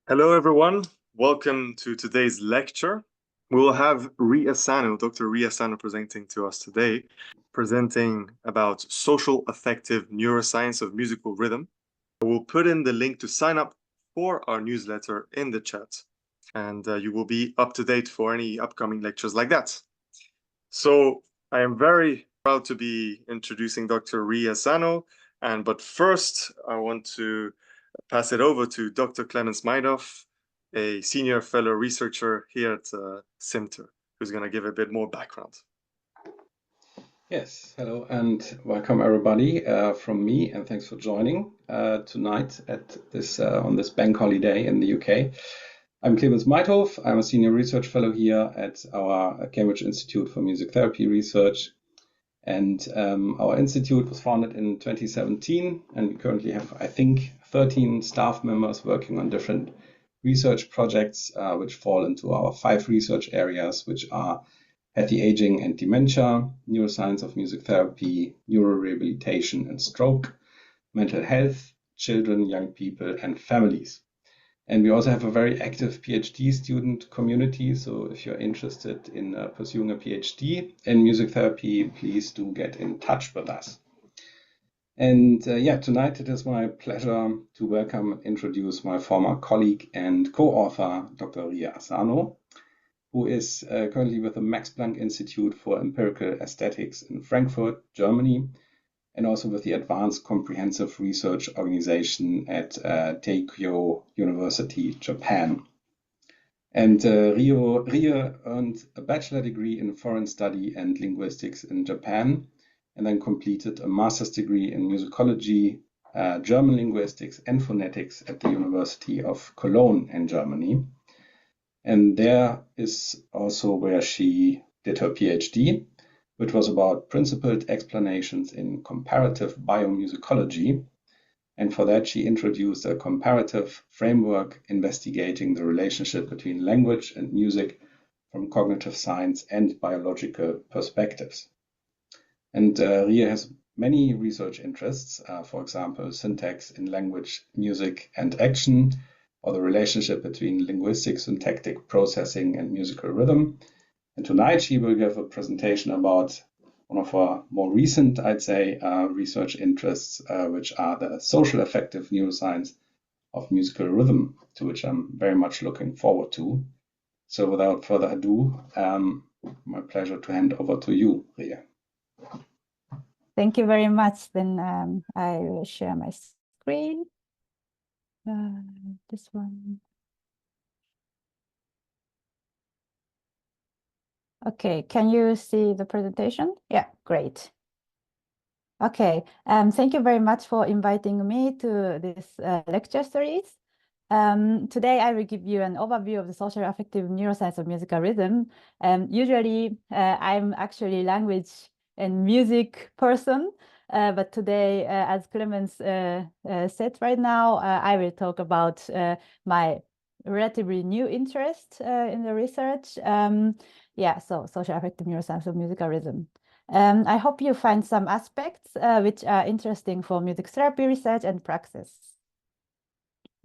Hello, everyone. Welcome to today's lecture. We will have Rie Asano, Dr. Rie Asano, presenting to us today, presenting about social affective neuroscience of musical rhythm. We'll put in the link to sign up for our newsletter in the chat, and you will be up to date for any upcoming lectures like that. So I am very proud to be introducing Dr. Rie Asano, but first I want to pass it over to Dr. Clemens Maidhoff, a senior fellow researcher here at CIMTR, who's going to give a bit more background. Yes, hello and welcome everybody from me, and thanks for joining tonight at this on this bank holiday in the UK. I'm Clemens Maidhoff. I'm a senior research fellow here at our Cambridge Institute for Music Therapy Research, and our institute was founded in 2017, and we currently have, I think, 13 staff members working on different research projects which fall into our 5 research areas, which are healthy aging and dementia, neuroscience of music therapy, neurorehabilitation and stroke, mental health, children, young people, and families. And we also have a very active PhD student community. So if you're interested in pursuing a PhD in music therapy, please do get in touch with us. And tonight it is my pleasure to welcome and introduce my former colleague and co-author, Dr. Rie Asano, who is currently with the Max Planck Institute for Empirical Aesthetics in Frankfurt, Germany, and also with the Advanced Comprehensive Research Organization at Teikyo University, Japan. And Rie earned a bachelor degree in foreign study and linguistics in Japan, and then completed a master's degree in musicology, German linguistics, and phonetics at the University of Cologne in Germany. And there is also where she did her PhD, which was about principled explanations in comparative biomusicology. And for that, she introduced a comparative framework investigating the relationship between language and music from cognitive science and biological perspectives. And Rie has many research interests, for example, syntax in language, music, and action, or the relationship between linguistic, syntactic processing and musical rhythm. And tonight she will give a presentation about one of our more recent, I'd say, research interests, which are the social affective neuroscience of musical rhythm, to which I'm very much looking forward to. So without further ado, my pleasure to hand over to you, Rie. Thank you very much. Then I will share my screen. This one. Okay, can you see the presentation? Yeah, great. Okay, thank you very much for inviting me to this lecture series. Today I will give you an overview of the social affective neuroscience of musical rhythm. Usually I'm actually language and music person, but today, as Clemens said right now, I will talk about my relatively new interest in the research. So social affective neuroscience of musical rhythm. I hope you find some aspects which are interesting for music therapy research and praxis.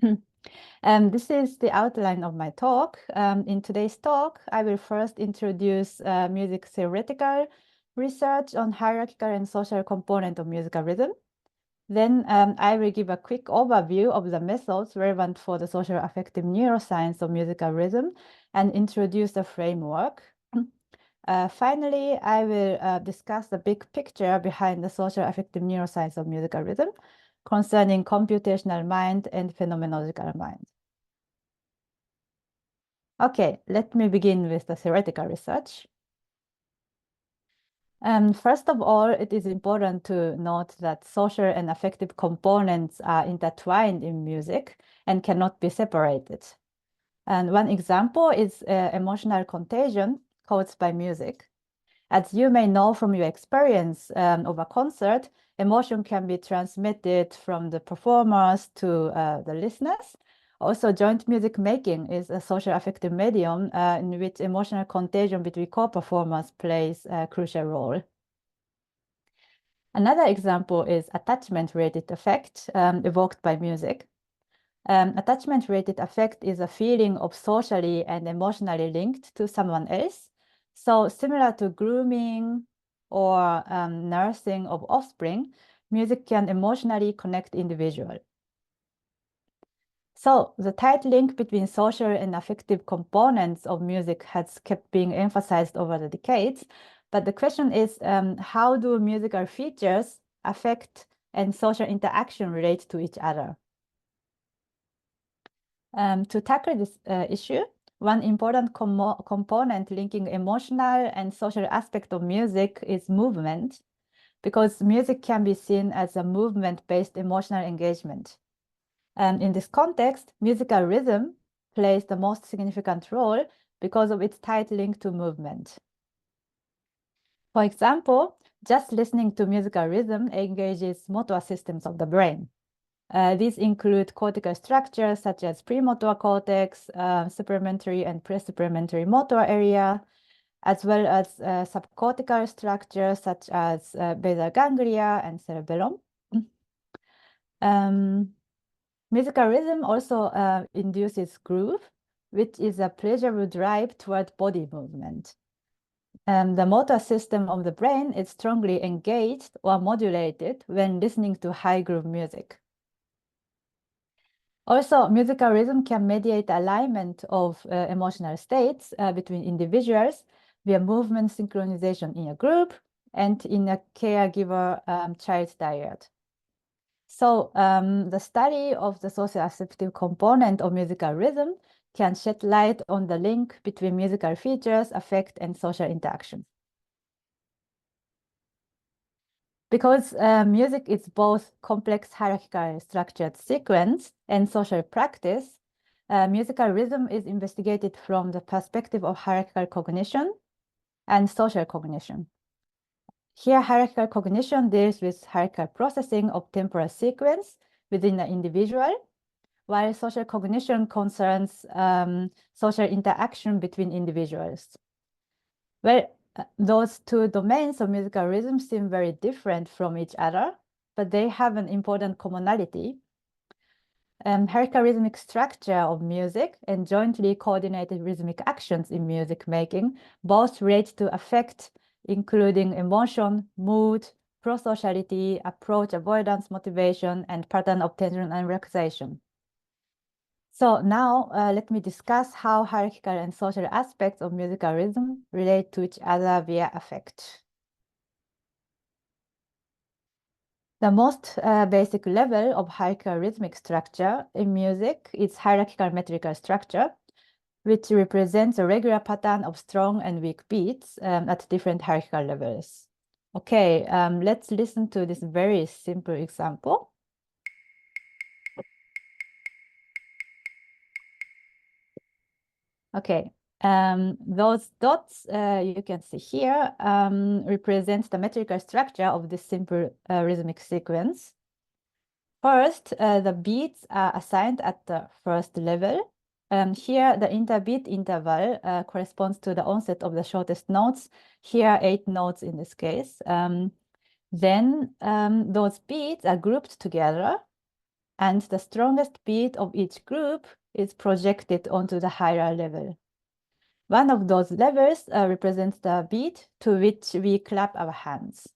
This is the outline of my talk. In today's talk, I will first introduce music theoretical research on hierarchical and social component of musical rhythm. Then I will give a quick overview of the methods relevant for the social affective neuroscience of musical rhythm and introduce the framework. Finally, I will discuss the big picture behind the social affective neuroscience of musical rhythm concerning computational mind and phenomenological mind. Okay, let me begin with the theoretical research. First of all, it is important to note that social and affective components are intertwined in music and cannot be separated. And one example is emotional contagion caused by music. As you may know from your experience of a concert, emotion can be transmitted from the performers to the listeners. Also, joint music making is a social affective medium in which emotional contagion between co-performers plays a crucial role. Another example is attachment-related effect evoked by music. Attachment-related affect is a feeling of socially and emotionally linked to someone else. So similar to grooming or nursing of offspring, music can emotionally connect individuals. So the tight link between social and affective components of music has kept being emphasized over the decades. But the question is, how do musical features, affect, and social interaction relate to each other? To tackle this issue, one important component linking emotional and social aspect of music is movement, because music can be seen as a movement-based emotional engagement. In this context, musical rhythm plays the most significant role because of its tight link to movement. For example, just listening to musical rhythm engages motor systems of the brain. These include cortical structures such as premotor cortex, supplementary and pre-supplementary motor area, as well as subcortical structures such as basal ganglia and cerebellum. Musical rhythm also induces groove, which is a pleasurable drive toward body movement. The motor system of the brain is strongly engaged or modulated when listening to high groove music. Also, musical rhythm can mediate alignment of emotional states between individuals via movement synchronization in a group and in a caregiver-child dyad. So the study of the social acceptive component of musical rhythm can shed light on the link between musical features, affect, and social interaction. Because music is both complex hierarchical structured sequence and social practice, musical rhythm is investigated from the perspective of hierarchical cognition and social cognition. Here, hierarchical cognition deals with hierarchical processing of temporal sequence within an individual, while social cognition concerns social interaction between individuals. Well, those two domains of musical rhythm seem very different from each other, but they have an important commonality. Hierarchical rhythmic structure of music and jointly coordinated rhythmic actions in music making both relate to affect, including emotion, mood, prosociality, approach avoidance, motivation, and pattern obtention and relaxation. So now let me discuss how hierarchical and social aspects of musical rhythm relate to each other via affect. The most basic level of hierarchical rhythmic structure in music is hierarchical metrical structure, which represents a regular pattern of strong and weak beats at different hierarchical levels. Okay, let's listen to this very simple example. Okay, those dots you can see here represent the metrical structure of this simple rhythmic sequence. First, the beats are assigned at the first level. Here, the interbeat interval corresponds to the onset of the shortest notes. Here, 8 notes in this case. Then those beats are grouped together, and the strongest beat of each group is projected onto the higher level. One of those levels represents the beat to which we clap our hands.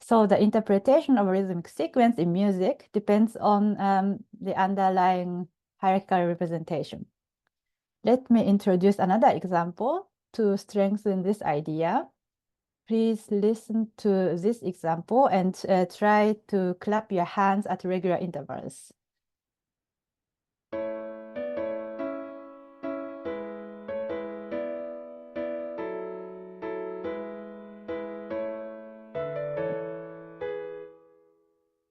So the interpretation of a rhythmic sequence in music depends on the underlying hierarchical representation. Let me introduce another example to strengthen this idea. Please listen to this example and try to clap your hands at regular intervals.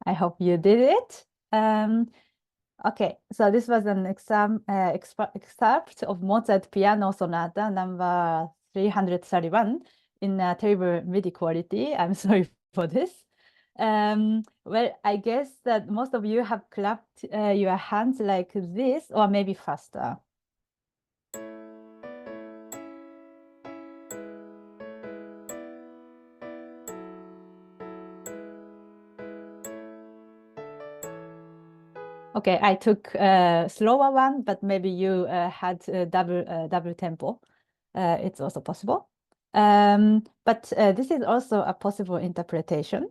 I hope you did it. Okay, so this was an excerpt of Mozart Piano Sonata number 331 in terrible MIDI quality. I'm sorry for this. Well, I guess that most of you have clapped your hands like this, or maybe faster. Okay, I took a slower one, but maybe you had double tempo. It's also possible. But this is also a possible interpretation.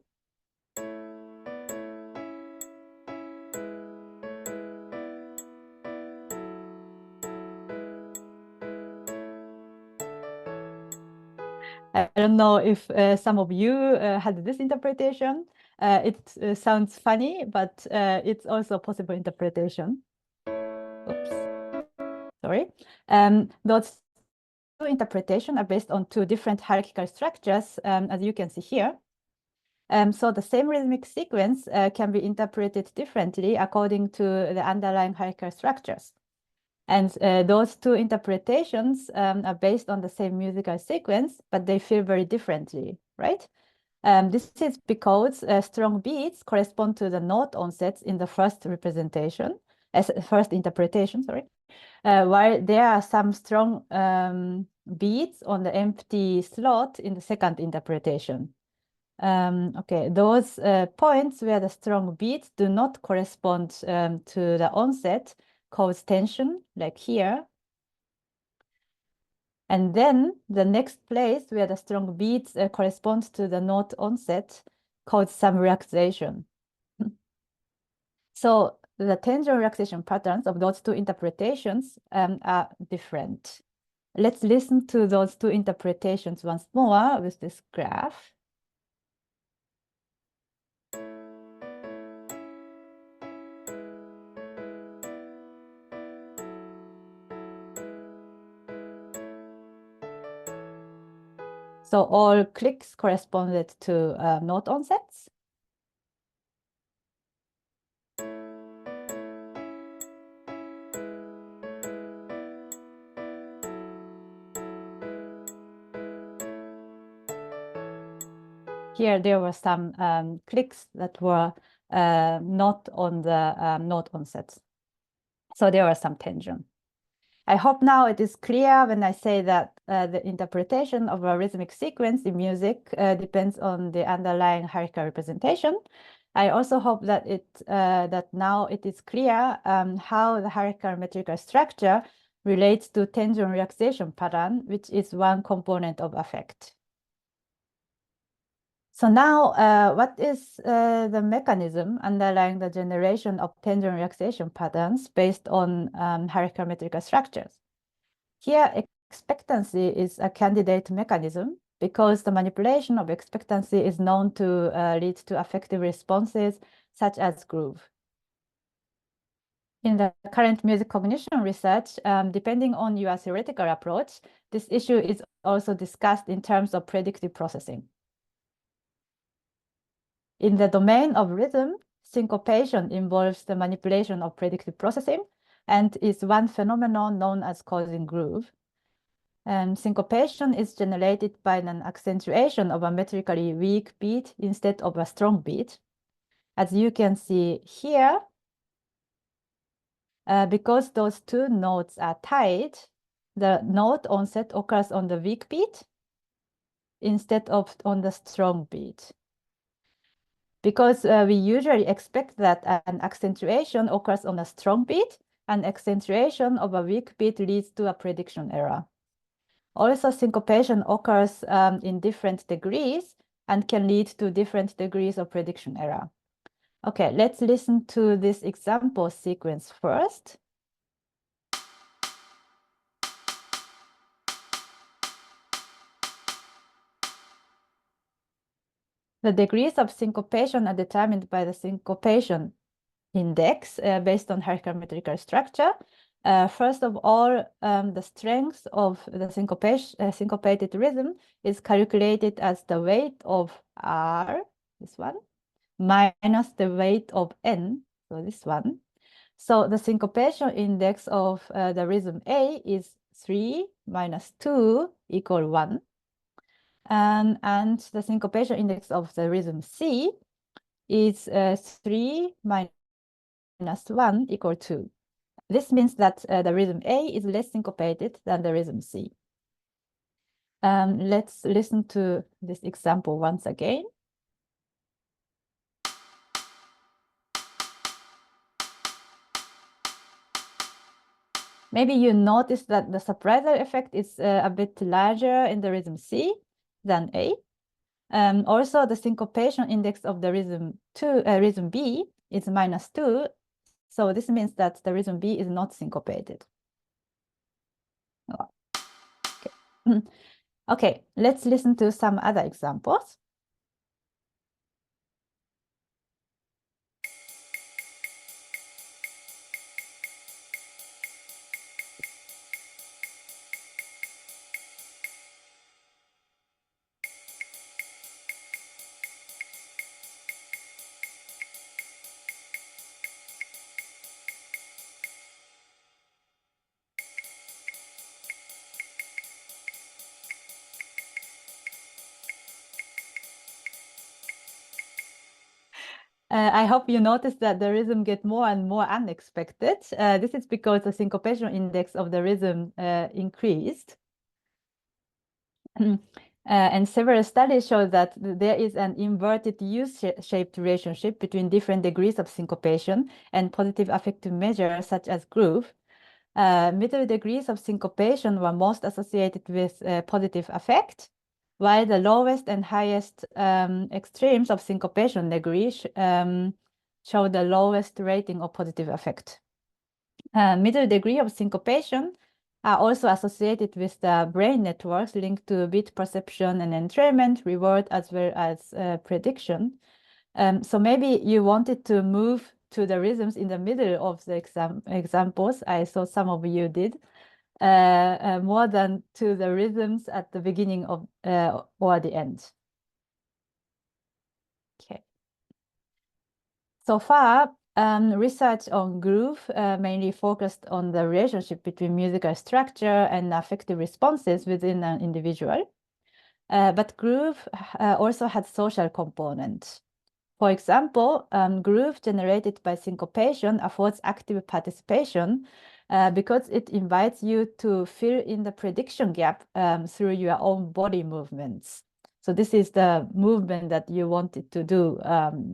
I don't know if some of you had this interpretation. It sounds funny, but it's also a possible interpretation. Oops, sorry. Those two interpretations are based on two different hierarchical structures, as you can see here. So the same rhythmic sequence can be interpreted differently according to the underlying hierarchical structures. And those two interpretations are based on the same musical sequence, but they feel very differently, right? This is because strong beats correspond to the note onsets in the first representation, first interpretation, sorry, while there are some strong beats on the empty slot in the second interpretation. Okay, those points where the strong beats do not correspond to the onset cause tension, like here. And then the next place where the strong beats correspond to the note onset cause some relaxation. So the tension relaxation patterns of those two interpretations are different. Let's listen to those two interpretations once more with this graph. So all clicks corresponded to note onsets. Here there were some clicks that were not on the note onsets. So there was some tension. I hope now it is clear when I say that the interpretation of a rhythmic sequence in music depends on the underlying hierarchical representation. I also hope that that now it is clear how the hierarchical metrical structure relates to tension relaxation pattern, which is one component of affect. So now, what is the mechanism underlying the generation of tension relaxation patterns based on hierarchical metrical structures? Here, expectancy is a candidate mechanism because the manipulation of expectancy is known to lead to affective responses such as groove. In the current music cognition research, depending on your theoretical approach, this issue is also discussed in terms of predictive processing. In the domain of rhythm, syncopation involves the manipulation of predictive processing and is one phenomenon known as causing groove. Syncopation is generated by an accentuation of a metrically weak beat instead of a strong beat. As you can see here, because those two notes are tied, the note onset occurs on the weak beat instead of on the strong beat. Because we usually expect that an accentuation occurs on a strong beat, an accentuation of a weak beat leads to a prediction error. Also, syncopation occurs in different degrees and can lead to different degrees of prediction error. Okay, let's listen to this example sequence first. The degrees of syncopation are determined by the syncopation index based on hierarchical metrical structure. First of all, the strength of the syncopated rhythm is calculated as the weight of R, this one, minus the weight of N, so this one. So the syncopation index of the rhythm A is 3 minus 2 equal 1. And the syncopation index of the rhythm C is 3 minus 1 equal 2. This means that the rhythm A is less syncopated than the rhythm C. Let's listen to this example once again. maybe you notice that the surpriser effect is a bit larger in the rhythm C than A. Also, the syncopation index of the rhythm B is -2. So this means that the rhythm B is not syncopated. Okay. Okay, let's listen to some other examples. I hope you notice that the rhythm gets more and more unexpected. This is because the syncopation index of the rhythm increased. And several studies show that there is an inverted U-shaped relationship between different degrees of syncopation and positive affective measures such as groove. Middle degrees of syncopation were most associated with positive affect, while the lowest and highest extremes of syncopation degree show the lowest rating of positive affect. Middle degree of syncopation are also associated with the brain networks linked to beat perception and entrainment, reward, as well as prediction. So maybe you wanted to move to the rhythms in the middle of the examples. I saw some of you did. More than to the rhythms at the beginning of or the end. Okay. So far, research on groove mainly focused on the relationship between musical structure and affective responses within an individual. But groove also had social components. For example, groove generated by syncopation affords active participation because it invites you to fill in the prediction gap through your own body movements. So this is the movement that you wanted to do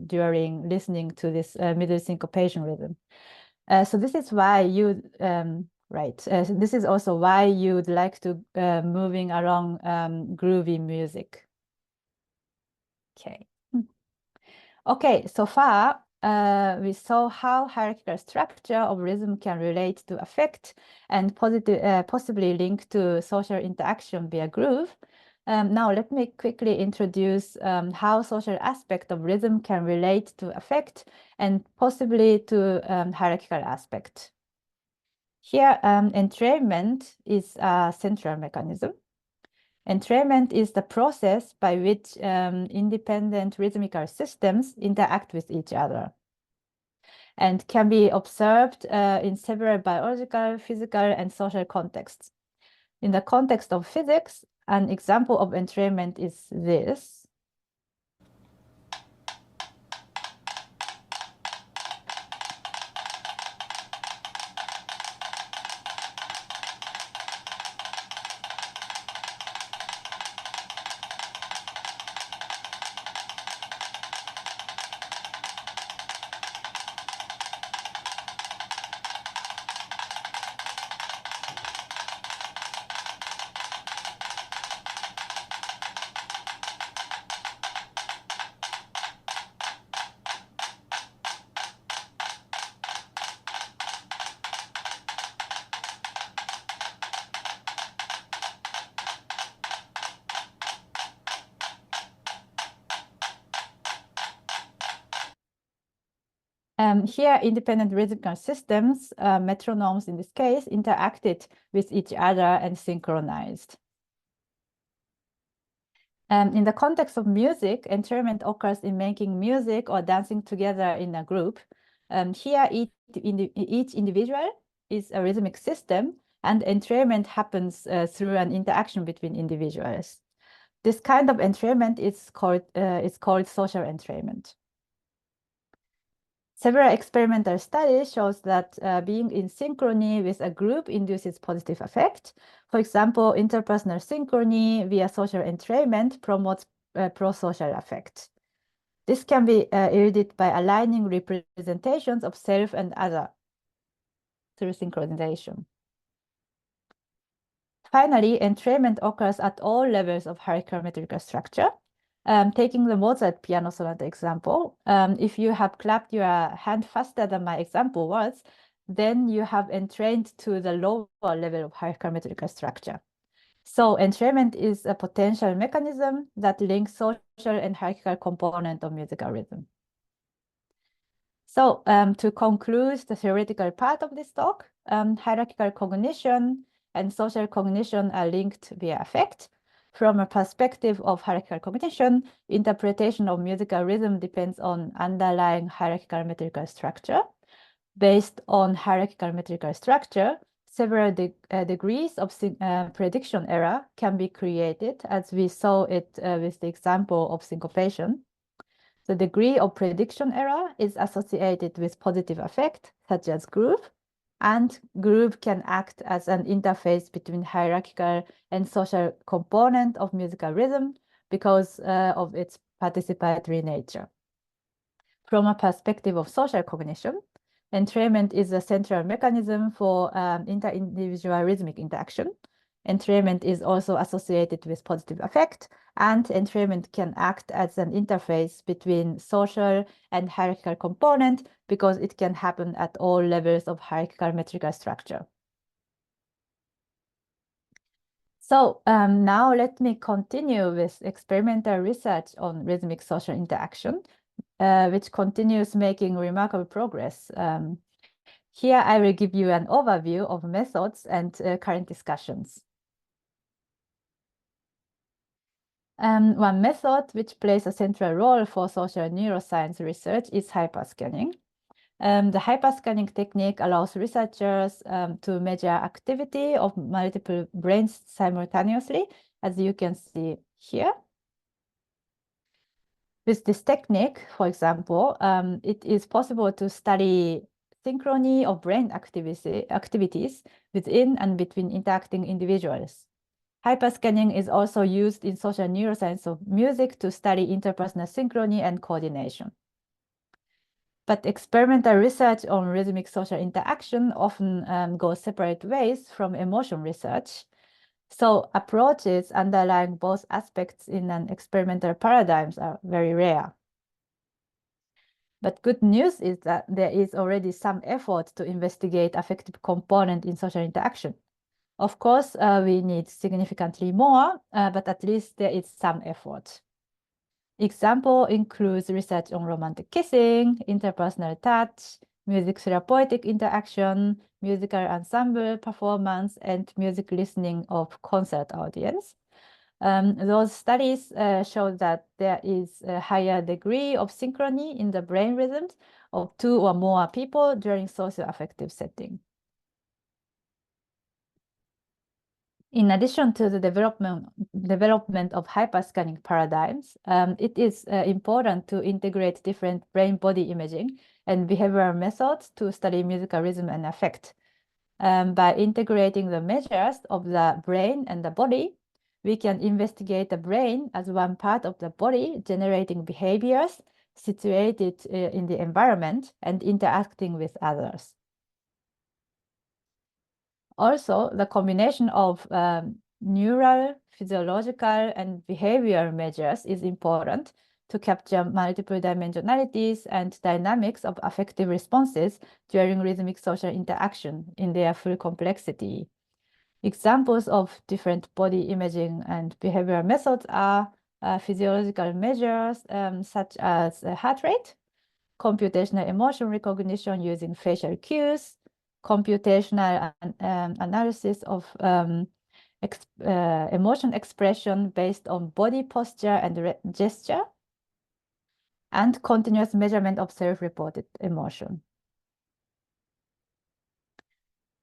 during listening to this middle syncopation rhythm. So this is why you, this is also why you'd like to moving along groovy music. Okay. Okay, so far we saw how hierarchical structure of rhythm can relate to affect and possibly link to social interaction via groove. Now let me quickly introduce how social aspect of rhythm can relate to affect and possibly to hierarchical aspect. Here, entrainment is a central mechanism. Entrainment is the process by which independent rhythmical systems interact with each other and can be observed in several biological, physical, and social contexts. In the context of physics, an example of entrainment is this. Here, independent rhythmical systems, metronomes in this case, interacted with each other and synchronized. In the context of music, entrainment occurs in making music or dancing together in a group. Here, each individual is a rhythmic system, and entrainment happens through an interaction between individuals. This kind of entrainment is called social entrainment. Several experimental studies shows that being in synchrony with a group induces positive affect. For example, interpersonal synchrony via social entrainment promotes pro-social affect. This can be yielded by aligning representations of self and other through synchronization. Finally, entrainment occurs at all levels of hierarchical metrical structure. Taking the Mozart piano sonata example, if you have clapped your hand faster than my example was, then you have entrained to the lower level of hierarchical metrical structure. So entrainment is a potential mechanism that links social and hierarchical component of musical rhythm. So to conclude the theoretical part of this talk, hierarchical cognition and social cognition are linked via affect. From a perspective of hierarchical cognition, interpretation of musical rhythm depends on underlying hierarchical metrical structure. Based on hierarchical metrical structure, several degrees of prediction error can be created, as we saw it with the example of syncopation. The degree of prediction error is associated with positive affect, such as groove, and groove can act as an interface between hierarchical and social component of musical rhythm because of its participatory nature. From a perspective of social cognition, entrainment is a central mechanism for inter-individual rhythmic interaction. Entrainment is also associated with positive affect, and entrainment can act as an interface between social and hierarchical component because it can happen at all levels of hierarchical metrical structure. So now let me continue with experimental research on rhythmic social interaction, which continues making remarkable progress. Here I will give you an overview of methods and current discussions. One method which plays a central role for social neuroscience research is hyperscanning. The hyperscanning technique allows researchers to measure activity of multiple brains simultaneously, as you can see here. With this technique, for example, it is possible to study synchrony of brain activities within and between interacting individuals. Hyperscanning is also used in social neuroscience of music to study interpersonal synchrony and coordination. But experimental research on rhythmic social interaction often goes separate ways from emotion research. So approaches underlying both aspects in an experimental paradigms are very rare. But good news is that there is already some effort to investigate affective component in social interaction. Of course, we need significantly more, but at least there is some effort. Example includes research on romantic kissing, interpersonal touch, music therapeutic interaction, musical ensemble performance, and music listening of concert audience. Those studies show that there is a higher degree of synchrony in the brain rhythms of two or more people during socio-affective setting. In addition to the development of hyperscanning paradigms, it is important to integrate different brain-body imaging and behavioral methods to study musical rhythm and affect. By integrating the measures of the brain and the body, we can investigate the brain as one part of the body, generating behaviors situated in the environment and interacting with others. Also, the combination of neural, physiological, and behavioral measures is important to capture multiple dimensionalities and dynamics of affective responses during rhythmic social interaction in their full complexity. Examples of different body imaging and behavioral methods are physiological measures such as heart rate, computational emotion recognition using facial cues, computational analysis of emotion expression based on body posture and gesture, and continuous measurement of self-reported emotion.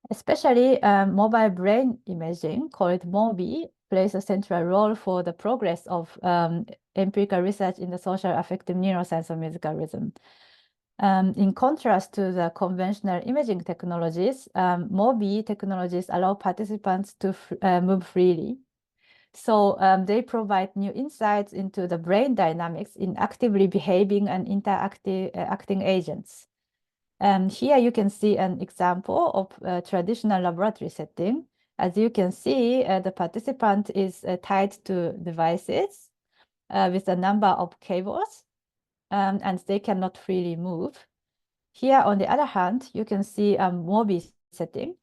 Especially mobile brain imaging, called MOBI, plays a central role for the progress of empirical research in the social affective neuroscience of musical rhythm. In contrast to the conventional imaging technologies, MOBI technologies allow participants to move freely. So they provide new insights into the brain dynamics in actively behaving and acting agents. Here you can see an example of a traditional laboratory setting As you can see, the participant is tied to devices with a number of cables, and they cannot freely move. Here, on the other hand, you can see a MOBI setting.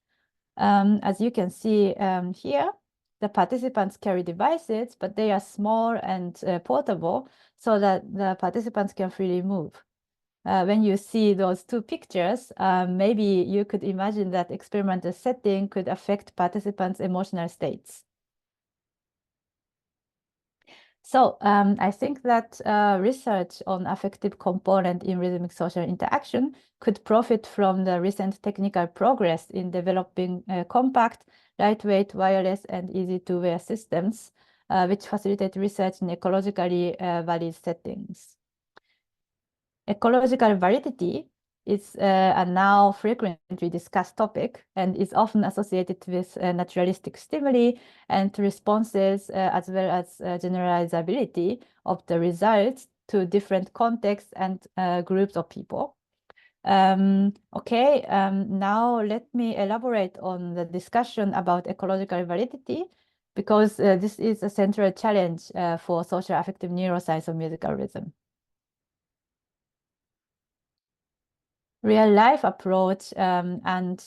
As you can see here, the participants carry devices, but they are small and portable so that the participants can freely move. When you see those two pictures, maybe you could imagine that experimental setting could affect participants' emotional states. So I think that research on affective component in rhythmic social interaction could profit from the recent technical progress in developing compact, lightweight, wireless, and easy-to-wear systems, which facilitate research in ecologically valid settings. Ecological validity is a now frequently discussed topic and is often associated with naturalistic stimuli and responses, as well as generalizability of the results to different contexts and groups of people. Now let me elaborate on the discussion about ecological validity, because this is a central challenge for social affective neuroscience of musical rhythm. Real-life approach and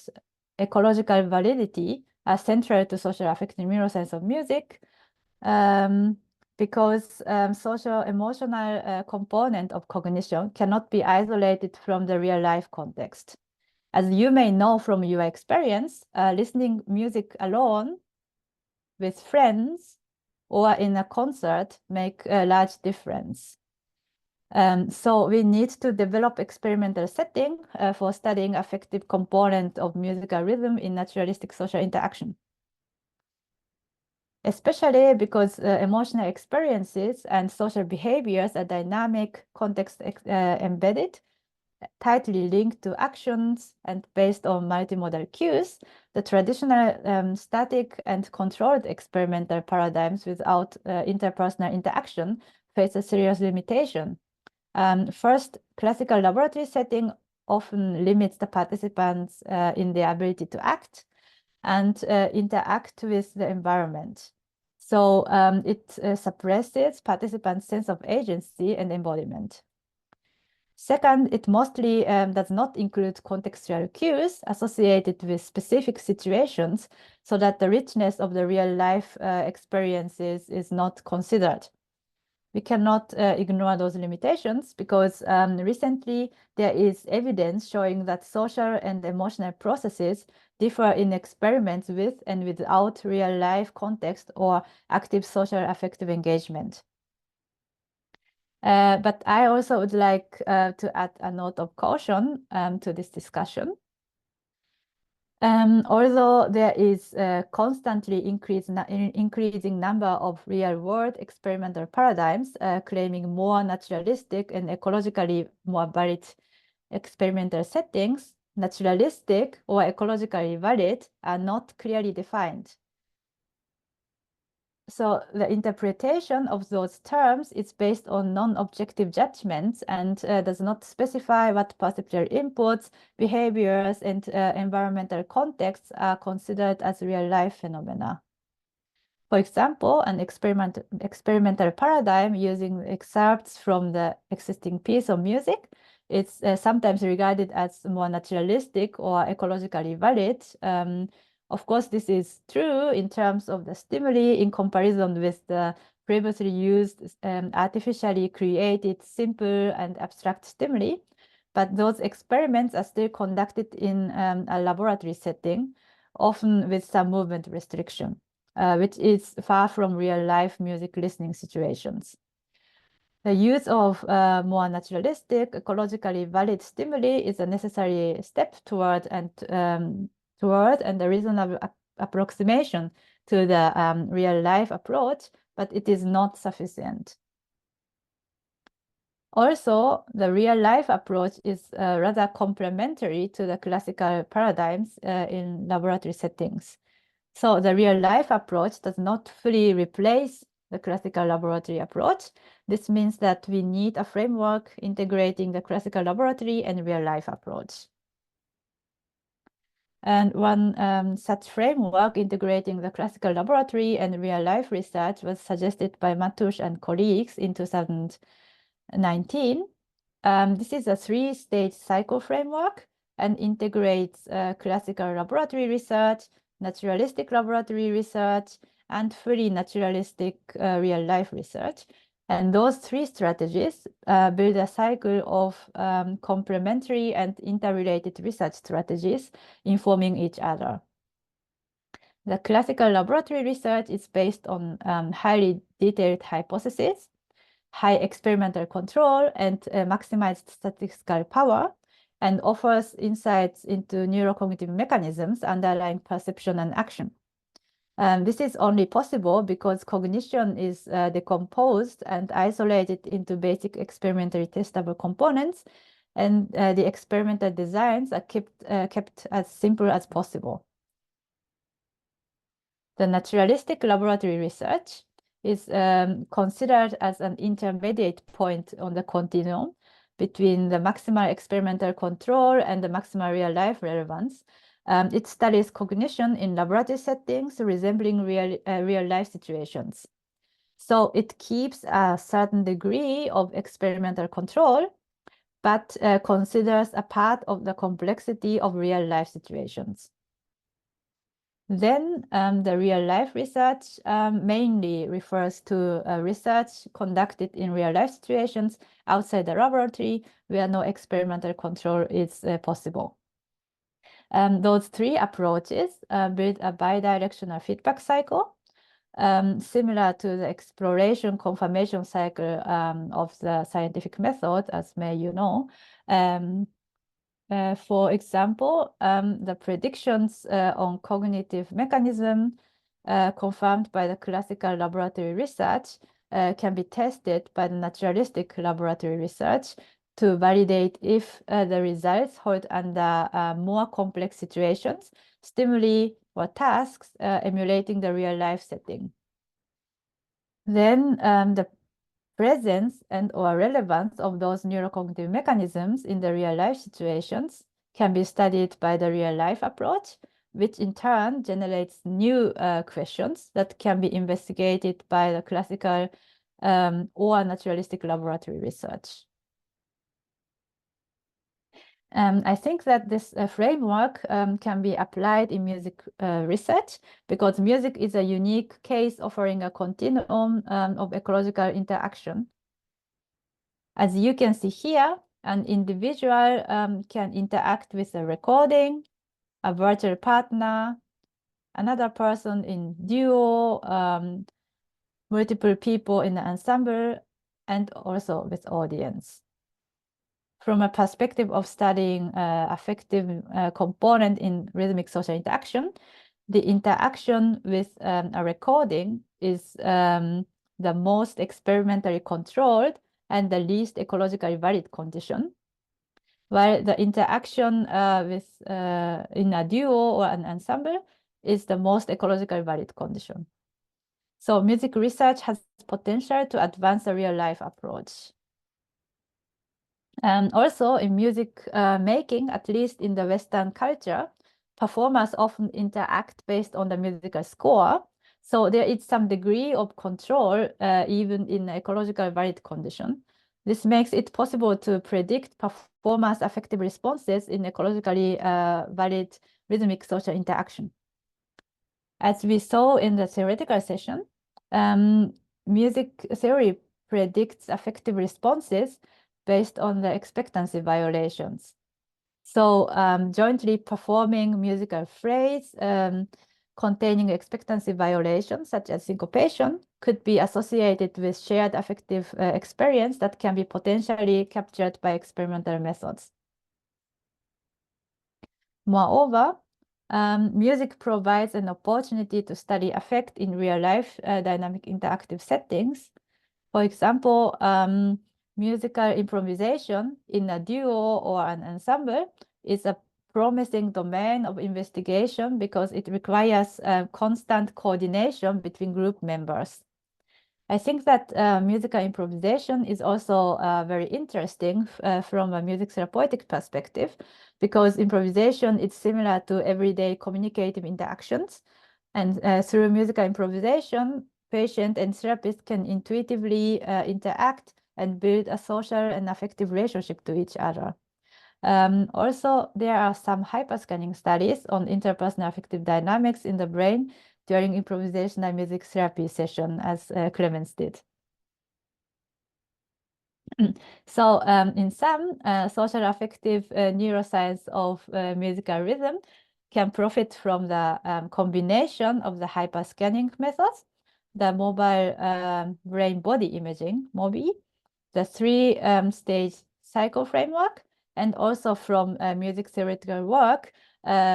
ecological validity are central to social affective neuroscience of music, because social emotional component of cognition cannot be isolated from the real-life context. As you may know from your experience, listening music alone with friends or in a concert make a large difference. So we need to develop experimental setting for studying affective component of musical rhythm in naturalistic social interaction. Especially because emotional experiences and social behaviors are dynamic, context embedded, tightly linked to actions, and based on multimodal cues, the traditional static and controlled experimental paradigms without interpersonal interaction face a serious limitation. First, classical laboratory setting often limits the participants in their ability to act and interact with the environment. So it suppresses participants' sense of agency and embodiment. Second, it mostly does not include contextual cues associated with specific situations, so that the richness of the real-life experiences is not considered. We cannot ignore those limitations, because recently there is evidence showing that social and emotional processes differ in experiments with and without real-life context or active social affective engagement. But I also would like to add a note of caution to this discussion. Although there is a constantly increasing number of real-world experimental paradigms claiming more naturalistic and ecologically more valid experimental settings, naturalistic or ecologically valid are not clearly defined. So the interpretation of those terms is based on non-objective judgments and does not specify what perceptual inputs, behaviors, and environmental contexts are considered as real-life phenomena. For example, an experimental paradigm using excerpts from the existing piece of music is sometimes regarded as more naturalistic or ecologically valid. Of course, this is true in terms of the stimuli in comparison with the previously used artificially created simple and abstract stimuli, but those experiments are still conducted in a laboratory setting, often with some movement restriction, which is far from real-life music listening situations. The use of more naturalistic, ecologically valid stimuli is a necessary step toward and a reasonable approximation to the real-life approach, but it is not sufficient. Also, the real-life approach is rather complementary to the classical paradigms in laboratory settings. So the real-life approach does not fully replace the classical laboratory approach. This means that we need a framework integrating the classical laboratory and real-life approach. And one such framework integrating the classical laboratory and real-life research was suggested by Matush and colleagues in 2019. This is a three-stage cycle framework and integrates classical laboratory research, naturalistic laboratory research, and fully naturalistic real-life research. And those three strategies build a cycle of complementary and interrelated research strategies informing each other. The classical laboratory research is based on highly detailed hypotheses, high experimental control, and maximized statistical power, and offers insights into neurocognitive mechanisms underlying perception and action. This is only possible because cognition is decomposed and isolated into basic experimentally testable components, and the experimental designs are kept as simple as possible. The naturalistic laboratory research is considered as an intermediate point on the continuum between the maximal experimental control and the maximal real-life relevance. It studies cognition in laboratory settings resembling real-life situations. So it keeps a certain degree of experimental control, but considers a part of the complexity of real-life situations. Then the real-life research mainly refers to research conducted in real-life situations outside the laboratory where no experimental control is possible. Those three approaches build a bidirectional feedback cycle, similar to the exploration confirmation cycle of the scientific method, as you know. For example, the predictions on cognitive mechanism confirmed by the classical laboratory research can be tested by the naturalistic laboratory research to validate if the results hold under more complex situations, stimuli, or tasks emulating the real-life setting. Then the presence and or relevance of those neurocognitive mechanisms in the real-life situations can be studied by the real-life approach, which in turn generates new questions that can be investigated by the classical or naturalistic laboratory research. I think that this framework can be applied in music research because music is a unique case offering a continuum of ecological interaction. As you can see here, an individual can interact with a recording, a virtual partner, another person in duo, multiple people in the ensemble, and also with audience. From a perspective of studying affective component in rhythmic social interaction, the interaction with a recording is the most experimentally controlled and the least ecologically valid condition, while the interaction in a duo or an ensemble is the most ecologically valid condition. So music research has potential to advance a real-life approach. And also in music making, at least in the Western culture, performers often interact based on the musical score. So there is some degree of control even in ecological valid condition. This makes it possible to predict performers' affective responses in ecologically valid rhythmic social interaction. As we saw in the theoretical session, music theory predicts affective responses based on the expectancy violations. So jointly performing musical phrase containing expectancy violations, such as syncopation, could be associated with shared affective experience that can be potentially captured by experimental methods. Moreover, music provides an opportunity to study affect in real-life dynamic interactive settings. For example, musical improvisation in a duo or an ensemble is a promising domain of investigation because it requires constant coordination between group members. I think that musical improvisation is also very interesting from a music therapeutic perspective, because improvisation is similar to everyday communicative interactions. And through musical improvisation, patient and therapist can intuitively interact and build a social and affective relationship to each other. Also, there are some hyperscanning studies on interpersonal affective dynamics in the brain during improvisational music therapy session, as Clemens did. So in some, social affective neuroscience of musical rhythm can profit from the combination of the hyperscanning methods, the mobile brain-body imaging, MOBI, the three-stage cycle framework, and also from music theoretical work,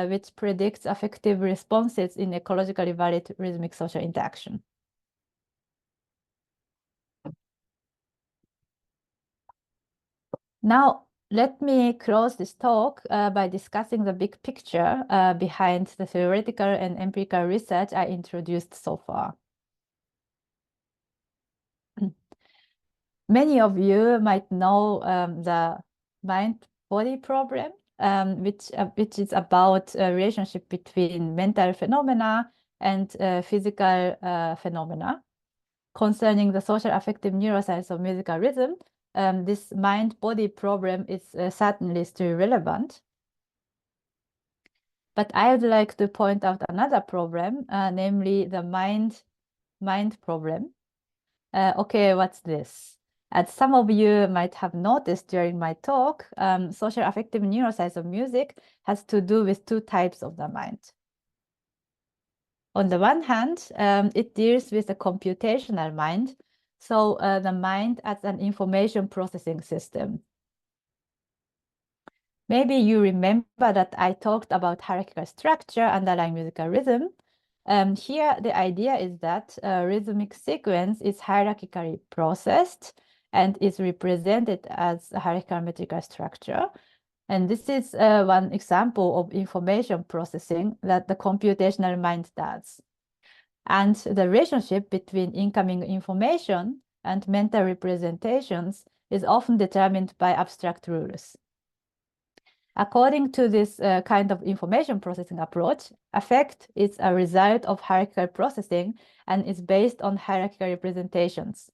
which predicts affective responses in ecologically valid rhythmic social interaction. Now, let me close this talk by discussing the big picture behind the theoretical and empirical research I introduced so far. Many of you might know the mind-body problem, which is about a relationship between mental phenomena and physical phenomena. Concerning the social affective neuroscience of musical rhythm, this mind-body problem is certainly still relevant. But I would like to point out another problem, namely the mind problem. Okay, what's this? As some of you might have noticed during my talk, social affective neuroscience of music has to do with two types of the mind. On the one hand, it deals with the computational mind, so the mind as an information processing system. Maybe you remember that I talked about hierarchical structure underlying musical rhythm. Here, the idea is that a rhythmic sequence is hierarchically processed and is represented as a hierarchical metrical structure. And this is one example of information processing that the computational mind does. And the relationship between incoming information and mental representations is often determined by abstract rules. According to this kind of information processing approach, affect is a result of hierarchical processing and is based on hierarchical representations.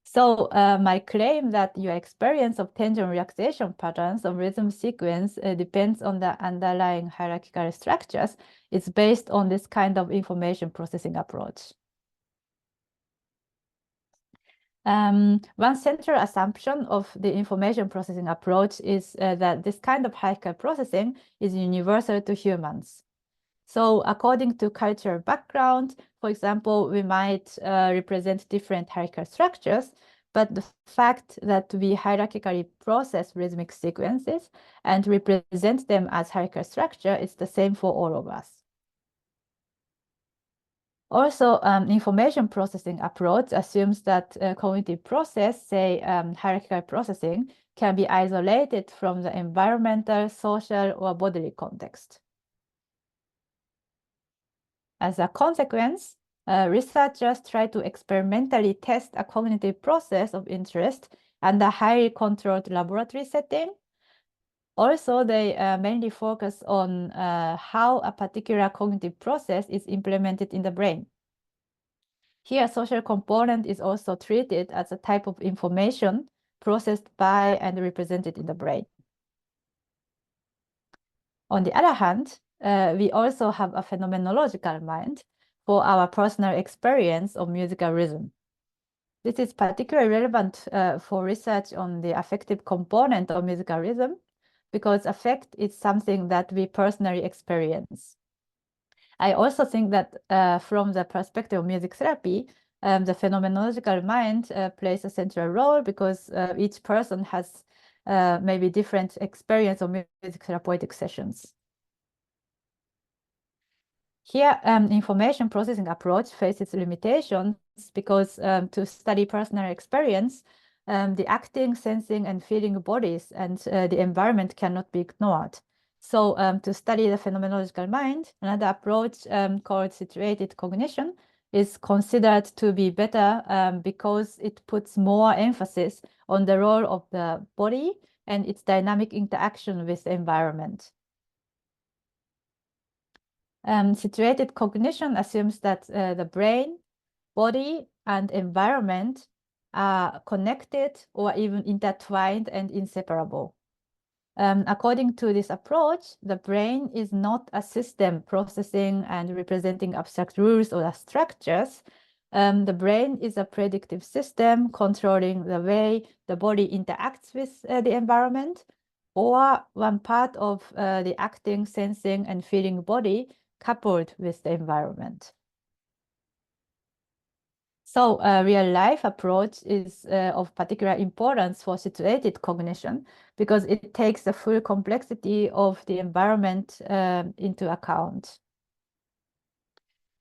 So my claim that your experience of tension relaxation patterns of rhythm sequence depends on the underlying hierarchical structures is based on this kind of information processing approach. One central assumption of the information processing approach is that this kind of hierarchical processing is universal to humans. So according to cultural background, for example, we might represent different hierarchical structures, but the fact that we hierarchically process rhythmic sequences and represent them as hierarchical structure is the same for all of us. Also, information processing approach assumes that cognitive process, say hierarchical processing, can be isolated from the environmental, social, or bodily context. As a consequence, researchers try to experimentally test a cognitive process of interest under a highly controlled laboratory setting. Also, they mainly focus on how a particular cognitive process is implemented in the brain. Here, social component is also treated as a type of information processed by and represented in the brain. On the other hand, we also have a phenomenological mind for our personal experience of musical rhythm. This is particularly relevant for research on the affective component of musical rhythm, because affect is something that we personally experience. I also think that from the perspective of music therapy, the phenomenological mind plays a central role, because each person has maybe different experience of music therapeutic sessions. Here, information processing approach faces limitations because to study personal experience, the acting, sensing, and feeling bodies and the environment cannot be ignored. So to study the phenomenological mind, another approach called situated cognition is considered to be better because it puts more emphasis on the role of the body and its dynamic interaction with the environment. Situated cognition assumes that the brain, body, and environment are connected or even intertwined and inseparable. According to this approach, the brain is not a system processing and representing abstract rules or structures. The brain is a predictive system controlling the way the body interacts with the environment, or one part of the acting, sensing, and feeling body coupled with the environment. So a real-life approach is of particular importance for situated cognition because it takes the full complexity of the environment into account.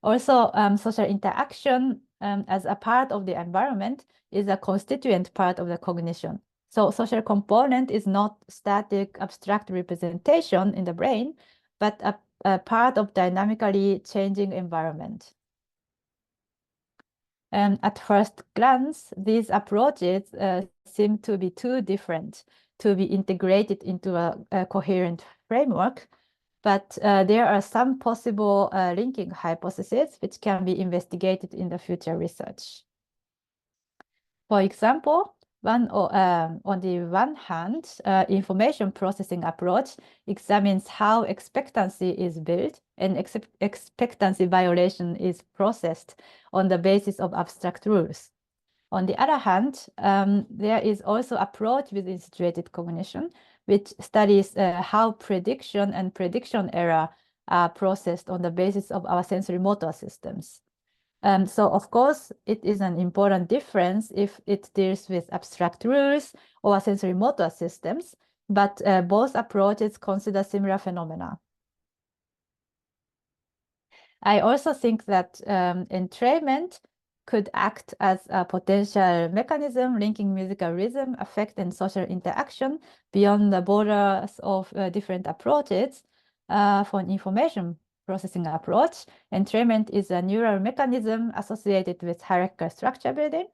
Also, social interaction as a part of the environment is a constituent part of the cognition. So social component is not static, abstract representation in the brain, but a part of dynamically changing environment. At first glance, these approaches seem to be too different to be integrated into a coherent framework, but there are some possible linking hypotheses which can be investigated in the future research. For example, on the one hand, information processing approach examines how expectancy is built and expectancy violation is processed on the basis of abstract rules. On the other hand, there is also approach within situated cognition, which studies how prediction and prediction error are processed on the basis of our sensory motor systems. So of course, it is an important difference if it deals with abstract rules or sensory motor systems, but both approaches consider similar phenomena. I also think that entrainment could act as a potential mechanism linking musical rhythm, affect, and social interaction beyond the borders of different approaches for an information processing approach. Entrainment is a neural mechanism associated with hierarchical structure building.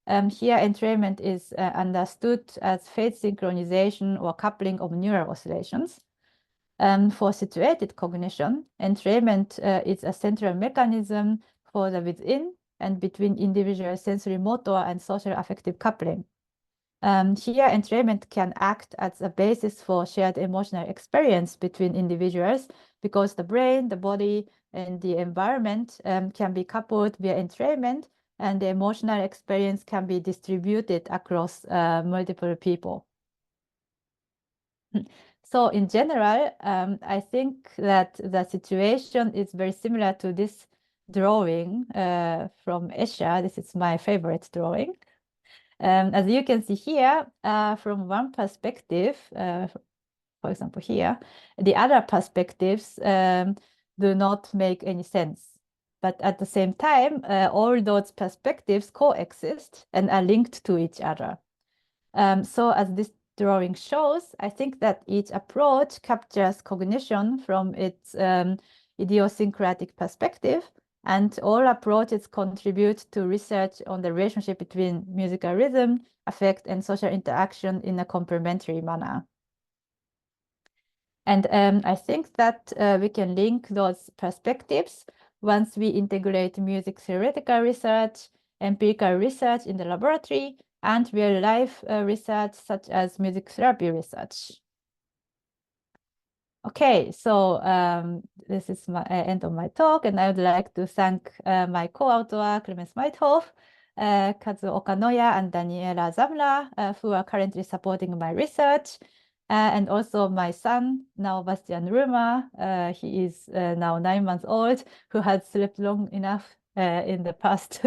Here, entrainment is understood as phase synchronization or coupling of neural oscillations. For situated cognition, entrainment is a central mechanism for the within and between individual sensory motor and social affective coupling. Here, entrainment can act as a basis for shared emotional experience between individuals because the brain, the body, and the environment can be coupled via entrainment, and the emotional experience can be distributed across multiple people. So in general, I think that the situation is very similar to this drawing from Escher. This is my favorite drawing. As you can see here, from one perspective, for example here, the other perspectives do not make any sense. But at the same time, all those perspectives coexist and are linked to each other. So as this drawing shows, I think that each approach captures cognition from its idiosyncratic perspective, and all approaches contribute to research on the relationship between musical rhythm, affect, and social interaction in a complementary manner. And I think that we can link those perspectives once we integrate music theoretical research, empirical research in the laboratory, and real-life research such as music therapy research. Okay, so this is my end of my talk, and I would like to thank my co-author, Clemens Meithof, Kazuo Okanoya, and Daniela Zamla, who are currently supporting my research, and also my son, now Bastian Römer. He is now 9 months old, who had slept long enough in the past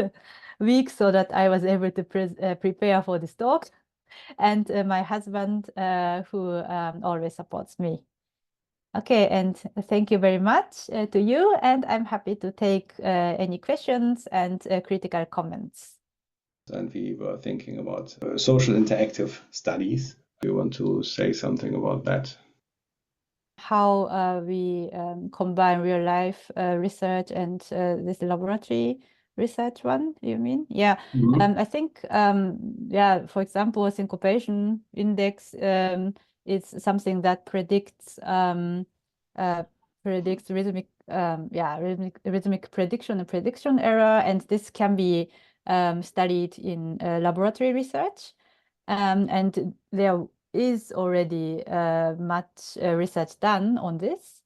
week so that I was able to prepare for this talk, and my husband, who always supports me. Okay, and thank you very much to you, and I'm happy to take any questions and critical comments. And we were thinking about social interactive studies. Do you want to say something about that? How we combine real-life research and this laboratory research one, you mean? Yeah. Mhm. I think, yeah, for example, syncopation index is something that predicts rhythmic, rhythmic prediction and prediction error, and this can be studied in laboratory research. And there is already much research done on this.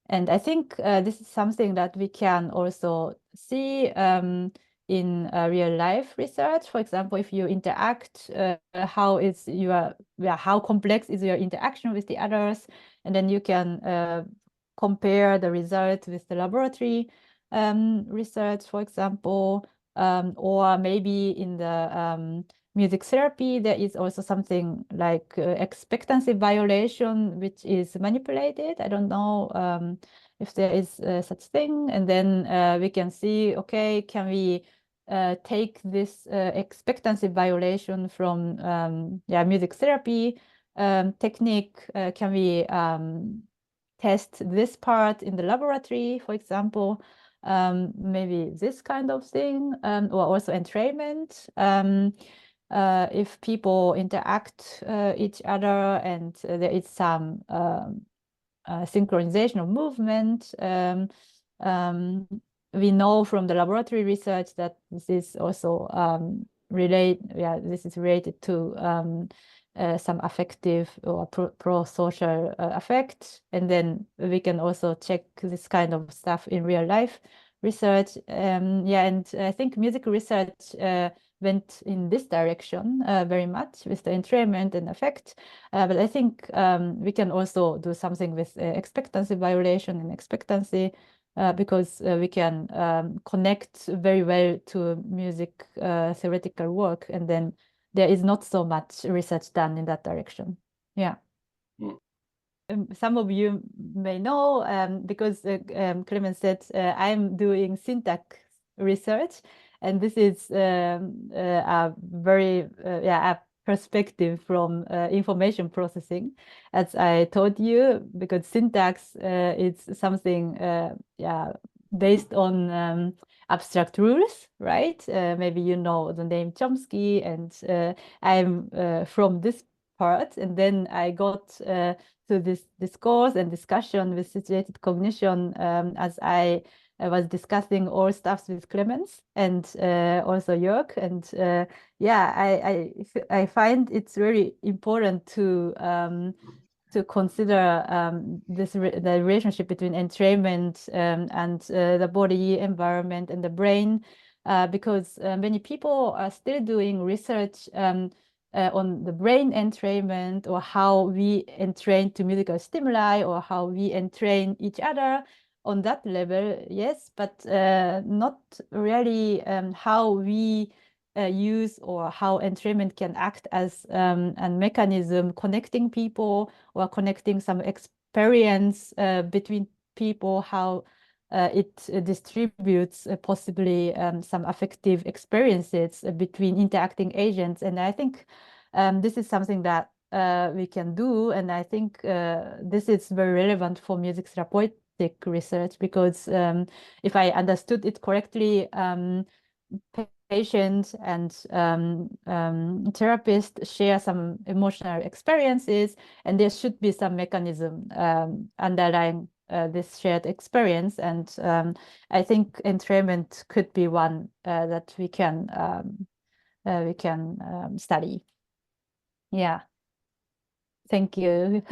And I think this is something that we can also see in real life research. For example, if you interact, how complex is your interaction with the others, and then you can compare the result with the laboratory research, for example, or maybe in the music therapy, there is also something like expectancy violation, which is manipulated. I don't know if there is such thing. And then we can see, okay, can we take this expectancy violation from music therapy technique? Can we test this part in the laboratory, for example? Maybe this kind of thing, or also entrainment. If people interact each other and there is some synchronization of movement, we know from the laboratory research that this is also this is related to some affective or pro-social effect. And then we can also check this kind of stuff in real life research. And I think music research went in this direction very much with the entrainment and affect. But I think we can also do something with expectancy violation and expectancy because we can connect very well to music theoretical work, and then there is not so much research done in that direction. Yeah. Some of you may know, because Clemens said I'm doing syntax research, and this is a very a perspective from information processing, as I told you, because syntax is something based on abstract rules, right? Maybe you know the name Chomsky, and I'm from this part, and then I got to this discourse and discussion with situated cognition as I was discussing all stuffs with Clemens and also Jörg. And I find it's very important to consider the relationship between entrainment and the body, environment, and the brain, because many people are still doing research on the brain entrainment, or how we entrain to musical stimuli, or how we entrain each other on that level, yes, but not really how we use, or how entrainment can act as a mechanism connecting people, or connecting some experience between people, how it distributes possibly some affective experiences between interacting agents. And I think this is something that we can do, and I think this is very relevant for music therapeutic research, because if I understood it correctly, patients and therapists share some emotional experiences, and there should be some mechanism underlying this shared experience. And I think entrainment could be one that we can study. Yeah. Thank you.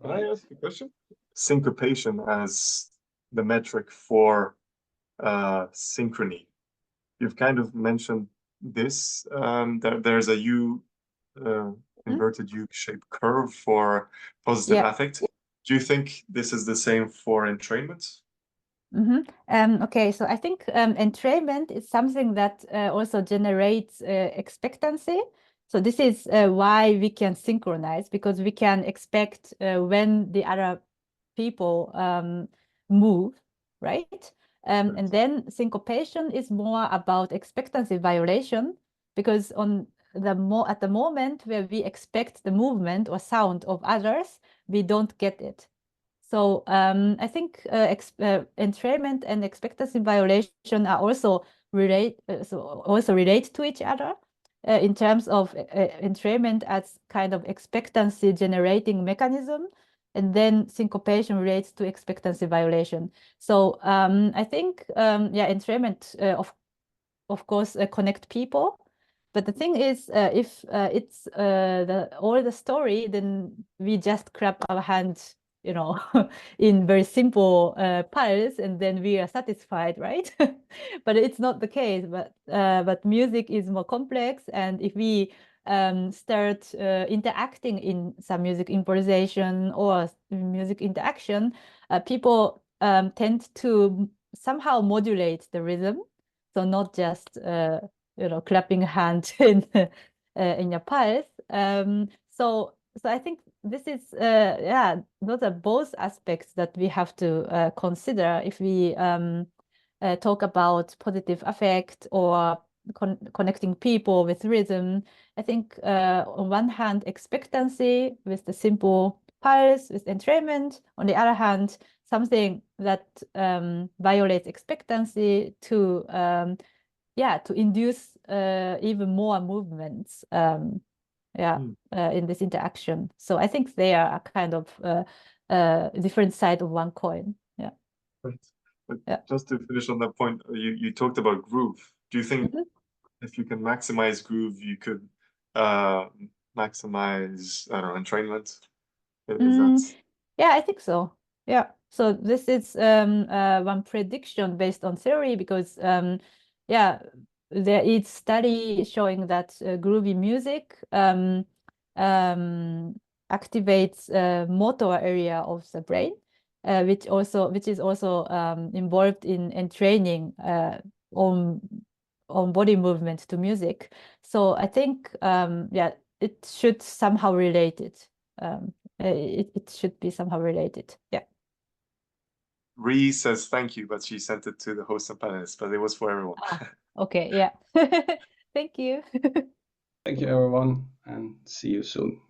Can I ask a question? Syncopation as the metric for synchrony. You've kind of mentioned this, that there's a inverted U-shaped curve for positive affect. Do you think this is the same for entrainment? Okay, so I think entrainment is something that also generates expectancy. So this is why we can synchronize, because we can expect when the other people move, right? And then syncopation is more about expectancy violation, because at the moment where we expect the movement or sound of others, we don't get it. So I think entrainment and expectancy violation are also relate to each other in terms of entrainment as kind of expectancy generating mechanism, and then syncopation relates to expectancy violation. So I think entrainment of course connect people. But the thing is, if it's all the story, then we just clap our hands, you know, in very simple piles, and then we are satisfied, right? But it's not the case. But music is more complex, and if we start interacting in some music improvisation or music interaction, people tend to somehow modulate the rhythm. So not just clapping hand in your pulse. So I think this is those are both aspects that we have to consider if we talk about positive affect or connecting people with rhythm. I think on one hand, expectancy with the simple pulse, with entrainment. On the other hand, something that violates expectancy to induce even more movements in this interaction. So I think they are kind of different side of one coin. Yeah. Right. But just to finish on that point, you talked about groove. Do you think if you can maximize groove, you could maximize, I don't know, entrainment? Is that... Yeah, I think so. Yeah. So this is one prediction based on theory, because there is study showing that groovy music activates motor area of the brain, which is also involved in entraining on body movement to music. So I think it should somehow relate it. It should be somehow related. Yeah. Rie says thank you, but she sent it to the host and panelists, but it was for everyone. Okay, yeah. Thank you. Thank you, everyone, and see you soon.